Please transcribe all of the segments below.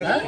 हाय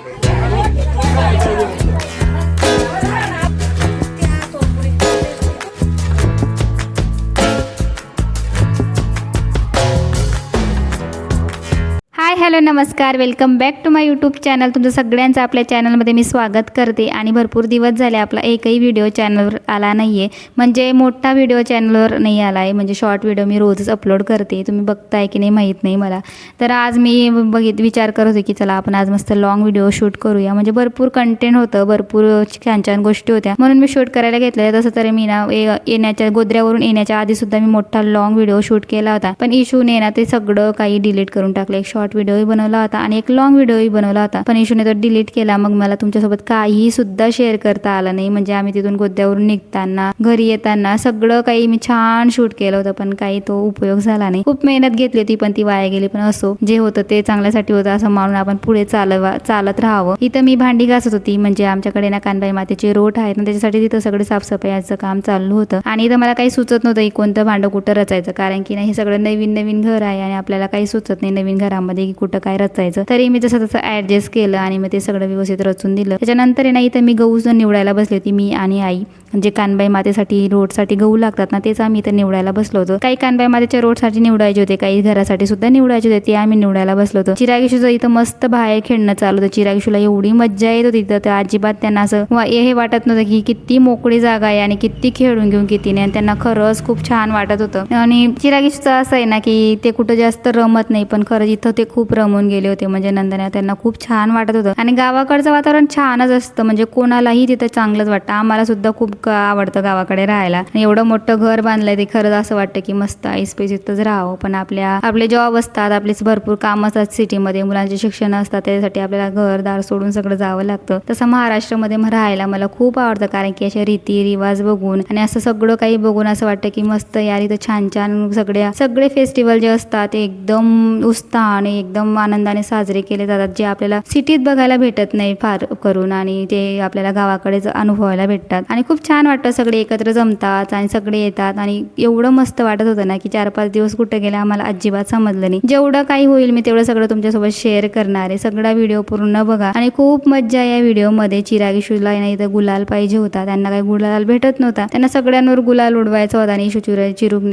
hello नमस्कार, welcome back to my YouTube channel. तुमचं सगळ्यांचं आपल्या चॅनलमध्ये मी स्वागत करते. आणि भरपूर दिवस झाले आपला एकही व्हिडिओ चॅनलवर आला नाही आहे, म्हणजे मोठा व्हिडिओ चॅनलवर नाही आला आहे. म्हणजे शॉर्ट व्हिडिओ मी रोजच अपलोड करते, तुम्ही बघताय की नाही माहीत नाही मला. तर आज मी विचार करत होते की चला आपण आज मस्त लॉंग व्हिडिओ शूट करूया. म्हणजे भरपूर कंटेंट होतं, भरपूर छान छान गोष्टी होत्या, म्हणून मी शूट करायला घेतलं. तसं तरी मी ना येण्याच्या गोद्र्यावरून येण्याच्या आधीसुद्धा मी मोठा लॉंग व्हिडिओ शूट केला होता, पण इशूने ना ते सगळं काही डिलीट करून टाकलं. एक शॉर्ट व्हिडिओही बनवला होता आणि एक लॉंग व्हिडिओही बनवला होता, पण इशूने तो डिलीट केला. मग मला तुमच्यासोबत काही सुद्धा शेअर करता आलं नाही. म्हणजे आम्ही तिथून गोद्यावरून निघताना, घरी येताना सगळं काही मी छान शूट केलं होतं, पण काही तो उपयोग झाला नाही. खूप मेहनत घेतली होती, पण ती वाया गेली. पण असो, जे होतं ते चांगल्यासाठी होतं असं मानून आपण पुढे चालत राहावं. इथं मी भांडी घासत होती, म्हणजे आमच्याकडे ना कानबाई मातेचे रोट आहेत ना, त्याच्यासाठी तिथं सगळं साफसफाईचं काम चालू होतं. आणि इथं मला काही सुचत नव्हतं कोणतं भांडं कुठं रचायचं, कारण की ना हे सगळं नवीन नवीन घर आहे आणि आपल्याला काही सुचत नाही नवीन घरामध्ये की कुठं काय रचायचं. तरी मी जसं तसं ऍडजस्ट केलं आणि मग ते सगळं व्यवस्थित रचून दिलं. त्याच्यानंतर ना इथं मी गहू निवडायला बसली होती, मी आणि आई. म्हणजे कानबाई मातेसाठी रोडसाठी गहू लागतात ना, तेच आम्ही इथं निवडायला बसलो होतो. काही कानबाई मातेच्या रोडसाठी निवडायचे होते, काही घरासाठी सुद्धा निवडायचे होते, ते आम्ही निवडायला बसलो होतो. चिरागिशूचं इथं मस्त बाहेर खेळणं चालू होतं. चिरागिशूला एवढी मज्जा येत होती तर अजिबात त्यांना असं हे वाटत नव्हतं की किती मोकळी जागा आहे आणि किती खेळून घेऊन किती नाही. आणि त्यांना खरंच खूप छान वाटत होतं. आणि चिरागिशूचं असं आहे ना की ते कुठं जास्त रमत नाही, पण खरंच इथं ते खूप रमून गेले होते. म्हणजे नंदना त्यांना खूप छान वाटत होतं. आणि गावाकडचं वातावरण छानच असतं, म्हणजे कोणालाही तिथं चांगलंच वाटतं. आम्हाला सुद्धा खूप आवडतं गावाकडे राहायला. आणि एवढं मोठं घर बांधलंय ते खरंच असं वाटतं की मस्त आईस्पेस इथंच राहावं. पण आपले जॉब असतात, आपले भरपूर काम असतात सिटीमध्ये, मुलांचे शिक्षण असतात, त्यासाठी आपल्याला घरदार सोडून सगळं जावं लागतं. तसं महाराष्ट्रामध्ये राहायला मला खूप आवडतं, कारण की अशा रीती रिवाज बघून आणि असं सगळं काही बघून असं वाटतं की मस्त यार इथं छान छान सगळे फेस्टिवल जे असतात ते एकदम उत्साहाने एकदम आनंदाने साजरे केले जातात, जे आपल्याला सिटीत बघायला भेटत नाही फार करून, आणि ते आपल्याला गावाकडेच अनुभवायला भेटतात. आणि खूप छान वाटतं, सगळे एकत्र जमतात आणि सगळे येतात. आणि एवढं मस्त वाटत होतं ना की 4-5 दिवस कुठे गेले आम्हाला अजिबात समजलं नाही. जेवढं काही होईल मी तेवढं सगळं तुमच्यासोबत शेअर करणार आहे. सगळा व्हिडिओ पूर्ण बघा. आणि खूप मज्जा या व्हिडिओमध्ये. चिरागिशूला नाही तर गुलाल पाहिजे होता, त्यांना काही गुलाल भेटत नव्हता, त्यांना सगळ्यांवर गुलाल उडवायचा होता. आणि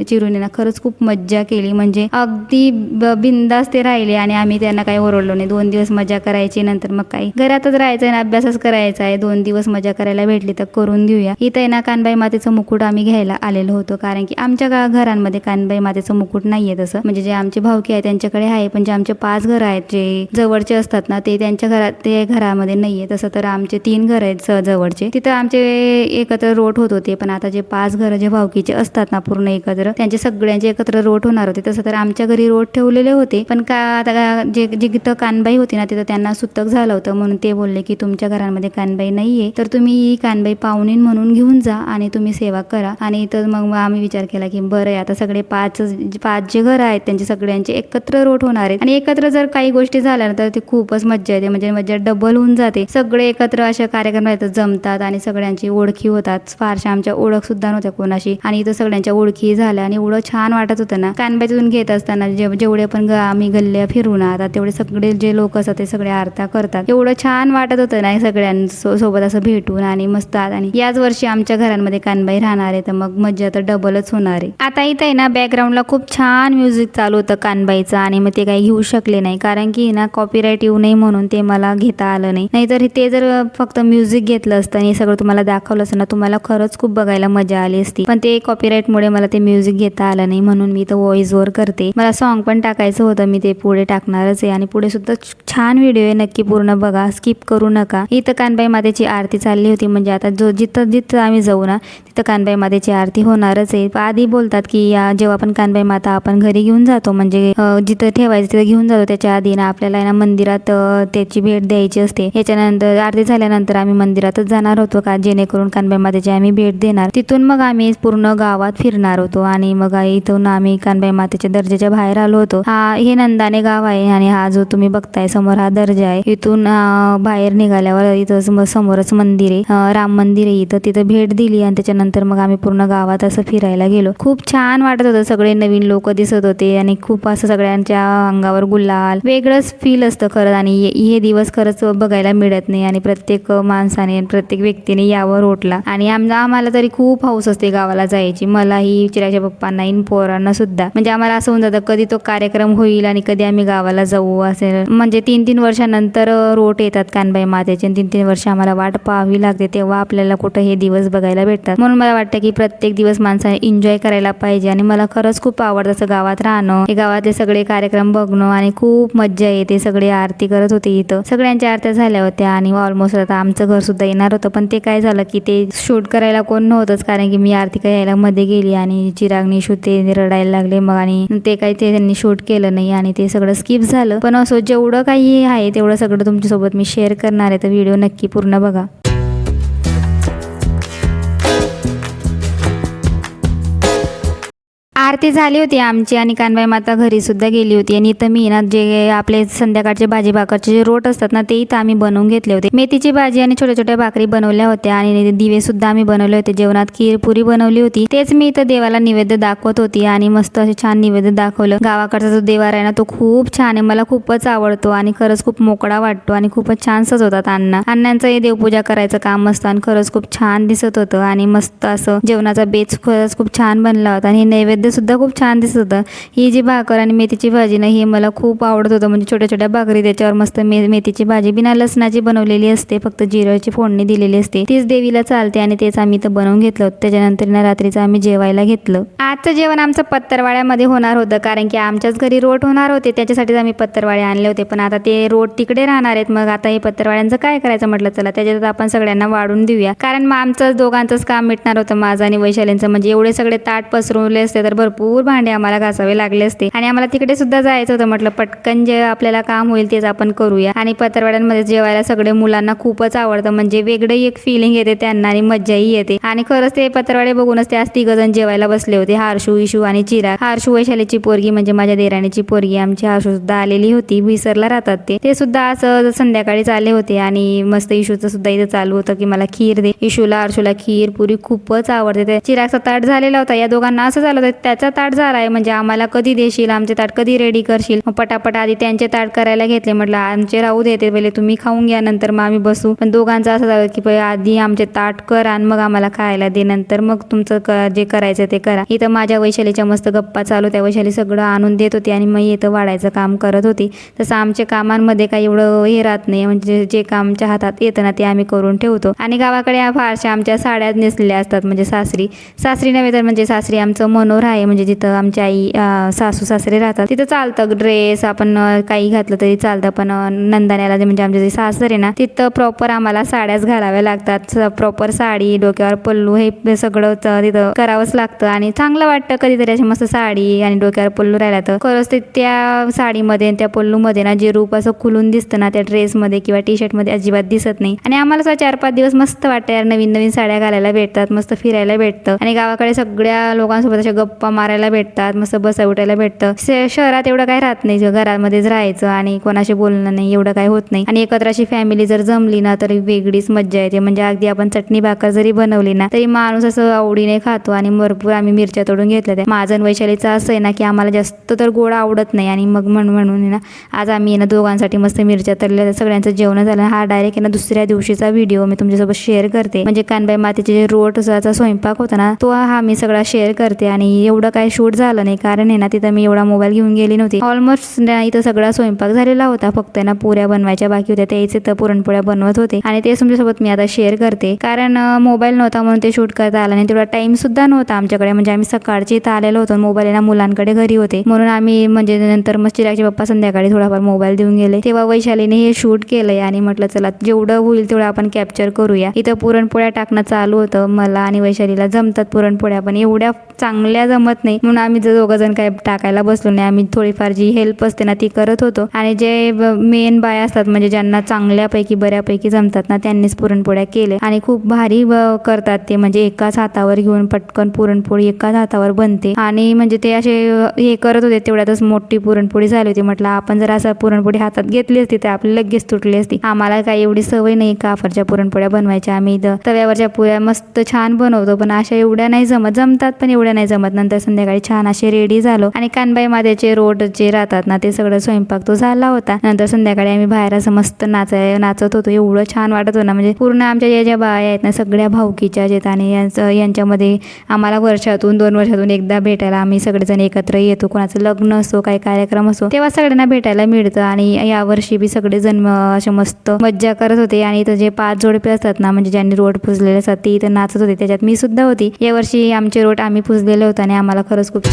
चिरुनीनं खरंच खूप मज्जा केली, म्हणजे अगदी बिंदास ते राहिले आणि आम्ही त्यांना काही ओरडलो नाही. 2 दिवस मजा करायची, नंतर मग काही घरातच राहायचं आहे, अभ्यासच करायचा आहे. 2 दिवस मजा करायला भेटली तर करून घेऊया. इथं ना कानबाई मातेचं मुकुट आम्ही घ्यायला आलेलो होतो, कारण की आमच्या घरांमध्ये कानबाई मातेचं मुकुट नाहीये तसं. म्हणजे जे आमचे भावकी आहे त्यांच्याकडे आहे, पण जे आमचे 5 घर आहेत जे जवळचे असतात ना, ते त्यांच्या घरामध्ये नाहीये. तसं तर आमचे 3 घर आहेत जवळचे, तिथं आमचे एकत्र रोट होत होते. पण आता जे 5 घर जे भावकीचे असतात ना पूर्ण एकत्र, त्यांचे सगळ्यांचे एकत्र रोट होणार होते. तसं तर आमच्या घरी रोट ठेवलेले होते, पण का आता जिथं कानबाई होती ना तिथं त्यांना सुतक झालं होतं, म्हणून ते बोलले की तुमच्या घरांमध्ये कानबाई नाहीये तर तुम्ही ही कानबाई पाहुणीन म्हणून घेऊन जा आणि तुम्ही सेवा करा. आणि तर मग आम्ही विचार केला की बरं आहे, आता सगळे 5 जे घर आहेत त्यांचे सगळ्यांचे एकत्र रोट होणार आहेत. आणि एकत्र जर काही गोष्टी झाल्या तर ती खूपच मज्जा येते, म्हणजे मज्जा डबल होऊन जाते. सगळे एकत्र अशा कार्यक्रम जमतात आणि सगळ्यांची ओळखी होतात. फारशा आमच्या ओळख सुद्धा नव्हत्या कोणाशी, आणि इथं सगळ्यांच्या ओळखी झाल्या आणि एवढं छान वाटत होतं ना. कानबाईतून घेत असताना जेवढे पण आम्ही गल्ल्या फिरून आता तेवढे सगळे जे लोक असतात ते सगळे आरत्या करतात. एवढं छान वाटत होतं ना सगळ्यांसोबत असं भेटून आणि मस्त. आणि याच वर्षी आमच्या घरांमध्ये कानबाई राहणार आहे, तर मग मज्जा तर डबलच होणार आहे. आता इथं आहे ना बॅकग्राऊंडला खूप छान म्युझिक चालू होतं कानबाईचं, आणि मग ते काही घेऊ शकले नाही, कारण की ना कॉपीराईट येऊ नये म्हणून ते मला घेता आलं नाही. नाहीतर ते जर फक्त म्युझिक घेतलं असतं आणि सगळं तुम्हाला दाखवलं असतं ना, तुम्हाला खरंच खूप बघायला मजा आली असती. पण ते कॉपीराईटमुळे मला ते म्युझिक घेता आलं नाही, म्हणून मी तर व्हॉइस ओव्हर करते. मला सॉन्ग पण टाकायचं होतं, मी ते पुढे टाकणारच आहे. आणि पुढे सुद्धा छान व्हिडिओ आहे, नक्की पूर्ण बघा, स्किप करू नका. इथं कानबाई मातेची आरती चालली होती, म्हणजे आता जिथं आम्ही जाऊ ना तिथं कानबाई मातेची आरती होणारच आहे. आधी बोलतात की जेव्हा आपण कानबाई माता आपण घरी घेऊन जातो, म्हणजे जिथं ठेवायचं तिथं घेऊन जातो, त्याच्या आधी ना आपल्याला ना मंदिरात त्याची भेट द्यायची असते. याच्यानंतर आरती झाल्यानंतर आम्ही मंदिरातच जाणार होतो, का जेणेकरून कानबाई मातेची आम्ही भेट देणार. तिथून मग आम्ही पूर्ण गावात फिरणार होतो. आणि मग इथून आम्ही कानबाई मातेच्या दर्जाच्या बाहेर आलो होतो. हे नंदाने गाव आहे आणि हा जो तुम्ही बघताय समोर हा दर्जा आहे. इथून बाहेर निघाल्यावर इथं समोरच मंदिर आहे, राम मंदिर आहे. इथं तिथं भेट दिली आणि त्याच्यानंतर मग आम्ही पूर्ण गावात असं फिरायला गेलो. खूप छान वाटत होतं. सगळे नवीन लोक दिसत होते आणि खूप असं सगळ्यांच्या अंगावर गुलाल, वेगळंच फील असतं खरं. आणि हे दिवस खरंच बघायला मिळत नाही आणि प्रत्येक माणसाने प्रत्येक व्यक्तीने यावर ओढला. आणि आम्हाला तरी खूप हौस असते गावाला जायची. मलाही, चिराच्या पप्पांना, पोरांना सुद्धा. म्हणजे आम्हाला असं होऊन जातं कधी तो कार्यक्रम होईल आणि कधी आम्ही गावाला जाऊ असेल. म्हणजे 3-3 वर्षानंतर रोट येतात कानबाई मातेचे. 3-3 वर्ष आम्हाला वाट पाहावी लागते, तेव्हा आपल्याला कुठं हे दिवस बघायला भेटतात. म्हणून मला वाटतं की प्रत्येक दिवस माणसाने एन्जॉय करायला पाहिजे. आणि मला खरंच खूप आवडतं असं गावात राहणं, हे गावातले सगळे कार्यक्रम बघणं आणि खूप मज्जा येते. सगळे आरती करत होते इथं, सगळ्यांच्या आरत्या झाल्या होत्या आणि ऑलमोस्ट आता आमचं घर सुद्धा येणार होतं. पण ते काय झालं की ते शूट करायला कोण नव्हतंच, कारण की मी आरती यायला मध्ये गेली आणि चिरागनी ते रडायला लागले मग. आणि ते काही त्यांनी शूट केलं नाही आणि ते सगळं स्किप झालं. पण असं जेवढं काही आहे तेवढं सगळं तुमच्यासोबत मी शेअर करणार आहे, तर व्हिडिओ नक्की पूर्ण बघा. आरती झाली होती आमची आणि कानबाई माता घरी सुद्धा गेली होती. आणि इथं मी ना जे आपले संध्याकाळचे भाजी भाकरचे जे रोट असतात ना, ते इथं आम्ही बनवून घेतले होते. मेथीची भाजी आणि छोट्या छोट्या भाकरी बनवल्या होत्या आणि दिवे सुद्धा आम्ही बनवले होते. जेवणात खीर पुरी बनवली होती. तेच मी इथं देवाला नैवेद्य दाखवत होती आणि मस्त असे छान नैवेद्य दाखवलं. गावाकडचा जो देवार आहे ना, तो खूप छान आहे, मला खूपच आवडतो आणि खरंच खूप मोकळा वाटतो आणि खूपच छान सजवतात. अण्णांचं हे देवपूजा करायचं काम असतं आणि खरंच खूप छान दिसत होतं. आणि मस्त असं जेवणाचा बेत खरंच खूप छान बनला होता आणि नैवेद्य सुद्धा खूप छान दिसत होतं. ही जी भाकर आणि मेथीची भाजी ना, हे मला खूप आवडत होतं. म्हणजे छोट्या छोट्या भाकरी, त्याच्यावर मस्त मेथीची भाजी बिना लसणाची बनवलेली असते, फक्त जिऱ्याची फोडणी दिलेली असते. तीच देवीला चालते आणि तेच आम्ही इथं बनवून घेतलं होतं. त्याच्यानंतर ना रात्रीचं आम्ही जेवायला घेतलं. आजचं जेवण आमचं पत्तरवाड्यामध्ये होणार होतं, कारण की आमच्याच घरी रोट होणार होते, त्याच्यासाठीच आम्ही पत्तरवाडे आणले होते. पण आता ते रोट तिकडे राहणार आहेत. मग आता हे पत्तरवाड्यांचं काय करायचं म्हटलं, चला त्याच्यात आपण सगळ्यांना वाढून देऊया. कारण मग आमचं दोघांचंच काम मिटणार होतं, माझं आणि वैशालींचं. म्हणजे एवढे सगळे ताट पसरवले असते तर भरपूर भांडे आम्हाला घासावे लागले असते आणि आम्हाला तिकडे सुद्धा जायचं होतं. म्हटलं पटकन जे आपल्याला काम होईल तेच आपण करूया. आणि पत्तरवाड्यांमध्ये जेवायला सगळे मुलांना खूपच आवडतं. म्हणजे वेगळं एक फिलिंग येते त्यांना आणि मज्जाही येते. आणि खरंच ते पत्तरवाडे बघूनच ते आज 3 जण जेवायला बसले होते, हर्षू, इशू आणि चिराग. हर्षू वैशालीची पोरगी म्हणजे माझ्या देराणीची पोरगी, आमची हर्षू सुद्धा आलेली होती. विसरला राहतात ते सुद्धा असं संध्याकाळीच आले होते. आणि मस्त इशूचं सुद्धा इथं चालू होतं की मला खीर दे. इशूला, हर्षूला खीर पुरी खूपच आवडते. चिरागचा ताट झालेला होता. या दोघांना असं झालं होतं त्याचा ताट झालाय, म्हणजे आम्हाला कधी देशील, आमचे ताट कधी रेडी करशील. पटापट आधी त्यांचे ताट करायला घेतले. म्हटलं आमचे राहू देते, पहिले तुम्ही खाऊन घ्या, नंतर मग आम्ही बसू. पण दोघांचं असं झालं की आधी आमचे ताट कर आणि मग आम्हाला खायला दे, नंतर मग तुमचं जे करायचं ते करा. इथं माझ्या वैशालीच्या मस्त गप्पा चालू. त्या वैशाली सगळं आणून देत होती आणि मग इथं वाढायचं काम करत होती. तसं आमच्या कामांमध्ये काही एवढं हे राहत नाही, म्हणजे जे काम आमच्या हातात येतं ना ते आम्ही करून ठेवतो. आणि गावाकडे फारशा आमच्या साड्या नेसलेल्या असतात, म्हणजे सासरी नव्हे तर म्हणजे सासरी आमचं मनोर आहे, म्हणजे जिथं आमची आई सासू सासरे राहतात तिथं चालतं ड्रेस आपण काही घातलं तरी चालतं. पण नंदाण्याला म्हणजे आमचे जे सासर आहे ना, तिथं प्रॉपर आम्हाला साड्याच घालाव्या लागतात. प्रॉपर साडी, डोक्यावर पल्लू, हे सगळं तिथं करावंच लागतं. आणि चांगलं वाटतं कधीतरी अशी मस्त साडी आणि डोक्यावर पल्लू राहिला तर. खरंच ते त्या साडीमध्ये त्या पल्लूमध्ये ना जे रूप असं खुलून दिसतं ना, त्या ड्रेसमध्ये किंवा टी शर्टमध्ये अजिबात दिसत नाही. आणि आम्हाला 4-5 दिवस मस्त वाटतं यार, नवीन नवीन साड्या घालायला भेटतात, मस्त फिरायला भेटतं आणि गावाकडे सगळ्या लोकांसोबत अशा गप्पा मारायला भेटतात, मस्त बसा उठायला भेटतं. शहरात एवढं काय राहत नाही, घरामध्येच राहायचं आणि कोणाशी बोलणं नाही, एवढं काय होत नाही. आणि एकत्र अशी फॅमिली जर जमली ना तरी वेगळीच मज्जा येते. म्हणजे अगदी आपण चटणी भाकर जरी बनवली ना तरी माणूस असं आवडीने खातो. आणि भरपूर आम्ही मिरच्या तोडून घेतल्या. त्या माझं वैशालीचं असं आहे ना की आम्हाला जास्त तर गोड आवडत नाही. आणि मग म्हणून ना आज आम्ही ना दोघांसाठी मस्त मिरच्या तळल्या. सगळ्यांचं जेवण झालं. हा डायरेक्ट ना दुसऱ्या दिवशीचा व्हिडिओ मी तुमच्यासोबत शेअर करते. म्हणजे कानबाई मातेचे जे रोटचा स्वयंपाक होता ना, तो हा मी सगळा शेअर करते. आणि एवढं काय शूट झालं नाही, कारण आहे ना तिथं मी एवढा मोबाईल घेऊन गेली नव्हती. ऑलमोस्ट इथं सगळा स्वयंपाक झालेला होता, फक्त ना पुऱ्या बनवायच्या बाकी होत्या, त्याचे तर पुरणपोळ्या बनवत होते. आणि ते तुमच्यासोबत मी आता शेअर करते, कारण मोबाईल नव्हता म्हणून ते शूट करता आलं नाही. तेवढा टाइम सुद्धा नव्हता आमच्याकडे. म्हणजे आम्ही सकाळची इथं आलेलो होतो, मोबाईल ना मुलांकडे घरी होते, म्हणून आम्ही म्हणजे नंतर मग चिरागचे पप्पा संध्याकाळी थोडाफार मोबाईल देऊन गेले. तेव्हा वैशालीने हे शूट केलंय आणि म्हटलं चला जेवढं होईल तेवढं आपण कॅप्चर करूया. इथं पुरणपोळ्या टाकणं चालू होतं. मला आणि वैशालीला जमतात पुरणपोळ्या, पण एवढ्या चांगल्या जमत जमत नाही, म्हणून आम्ही दोघं जण काय टाकायला बसलो नाही. आम्ही थोडीफार जी हेल्प असते ना ती करत होतो. आणि जे मेन बाय असतात म्हणजे ज्यांना चांगल्यापैकी बऱ्यापैकी जमतात ना त्यांनीच पुरणपोळ्या केले आणि खूप भारी करतात ते. म्हणजे एकाच हातावर घेऊन पटकन पुरणपोळी एकाच हातावर बनते. आणि म्हणजे ते असे हे करत होते तेवढ्यातच मोठी पुरणपोळी झाली होती. म्हटलं आपण जर असं पुरणपोळी हातात घेतली असती तर आपली लगेच तुटली असती. आम्हाला काही एवढी सवय नाही कापरच्या पुरणपोळ्या बनवायच्या. आम्ही तव्यावरच्या पोळ्या मस्त छान बनवतो, पण अशा एवढ्या नाही जमतात पण एवढ्या नाही जमत. नंतर संध्याकाळी छान असे रेडी झालो आणि कानबाई मादेचे रोड जे राहतात ना ते सगळं स्वयंपाक तो झाला होता. नंतर संध्याकाळी आम्ही बाहेर असं मस्त नाचत होतो. एवढं छान वाटत होतं ना. म्हणजे पूर्ण आमच्या ज्या बाया आहेत ना सगळ्या भाऊकीच्या आहेत आणि यांच्यामध्ये आम्हाला वर्षातून 2 वर्षातून एकदा भेटायला आम्ही सगळेजण एकत्र येतो. कोणाचं लग्न असो काही कार्यक्रम असो तेव्हा सगळ्यांना भेटायला मिळतं. आणि यावर्षी बी सगळेजण असे मस्त मज्जा करत होते. आणि इथं जे 5 जोडपे असतात ना म्हणजे ज्यांनी रोड पुजलेले असतात ते इथं नाचत होते. त्याच्यात मी सुद्धा होती. यावर्षी आमचे रोड आम्ही पुजलेले होते आणि आम्हाला खरंच खूप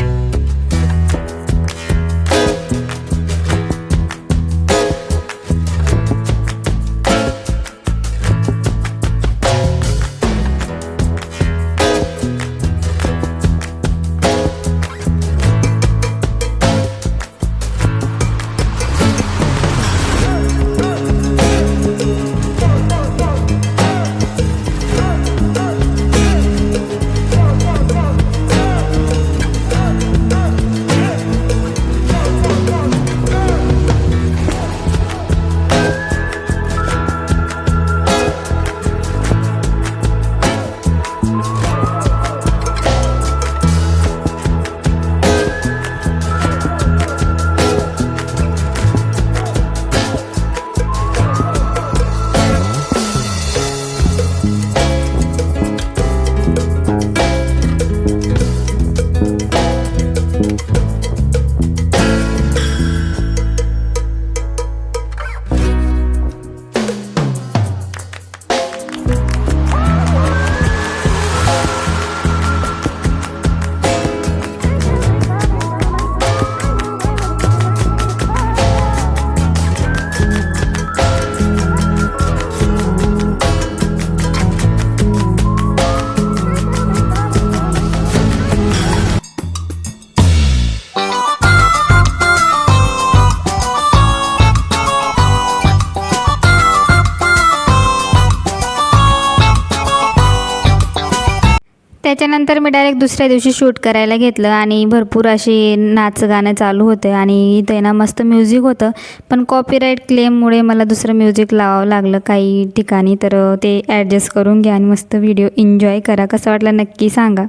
त्याच्यानंतर मी डायरेक्ट दुसऱ्या दिवशी शूट करायला घेतलं आणि भरपूर अशी नाच गाणं चालू होतं. आणि इथे ना मस्त म्युझिक होतं, पण कॉपीराईट क्लेममुळे मला दुसरं म्युझिक लावावं लागलं काही ठिकाणी. तर ते ॲडजस्ट करून घ्या आणि मस्त व्हिडिओ एन्जॉय करा. कसं वाटलं नक्की सांगा.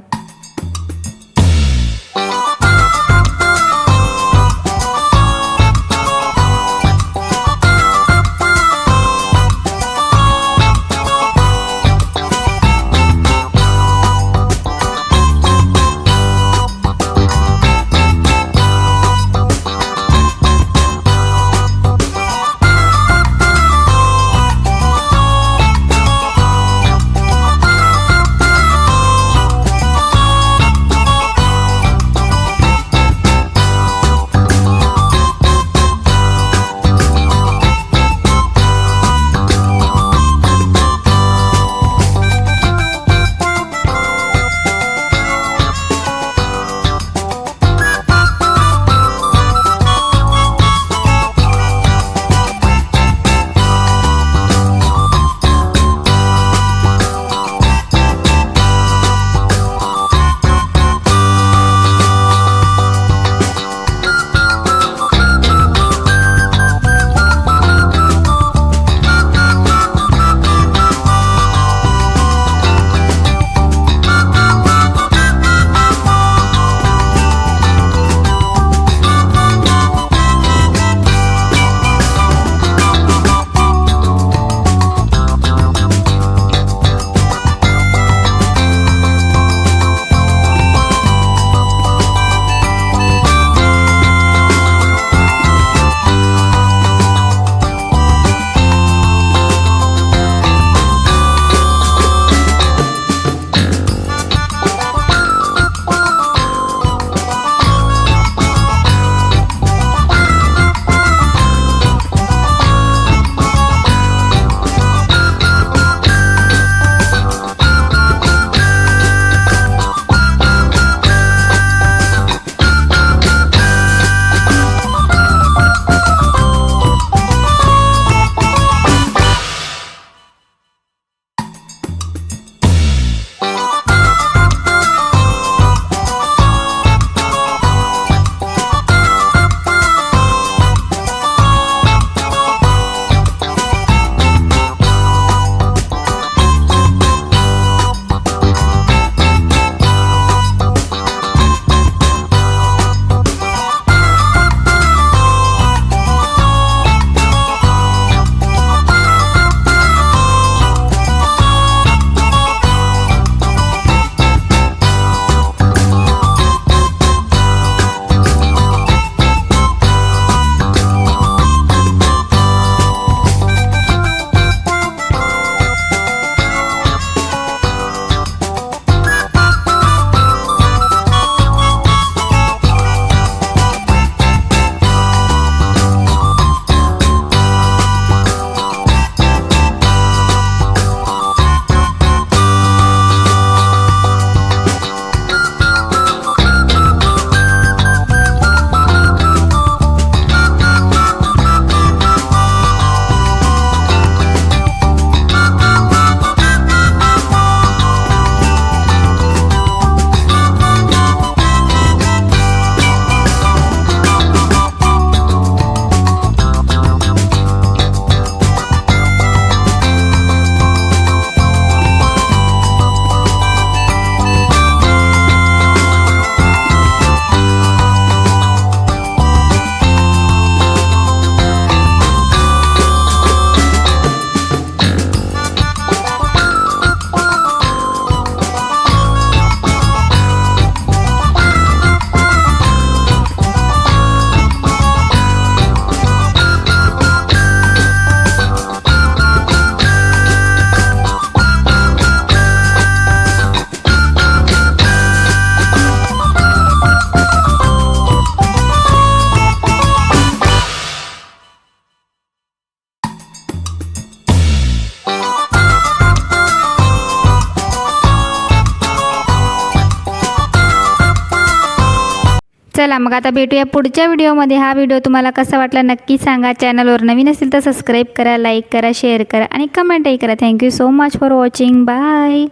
चला मग आता भेटूया पुढच्या व्हिडिओमध्ये. हा व्हिडिओ तुम्हाला कसा वाटला नक्की सांगा. चॅनलवर नवीन असेल तर सबस्क्राईब करा, लाईक करा, शेअर करा आणि कमेंटही करा. Thank you so much for watching. Bye.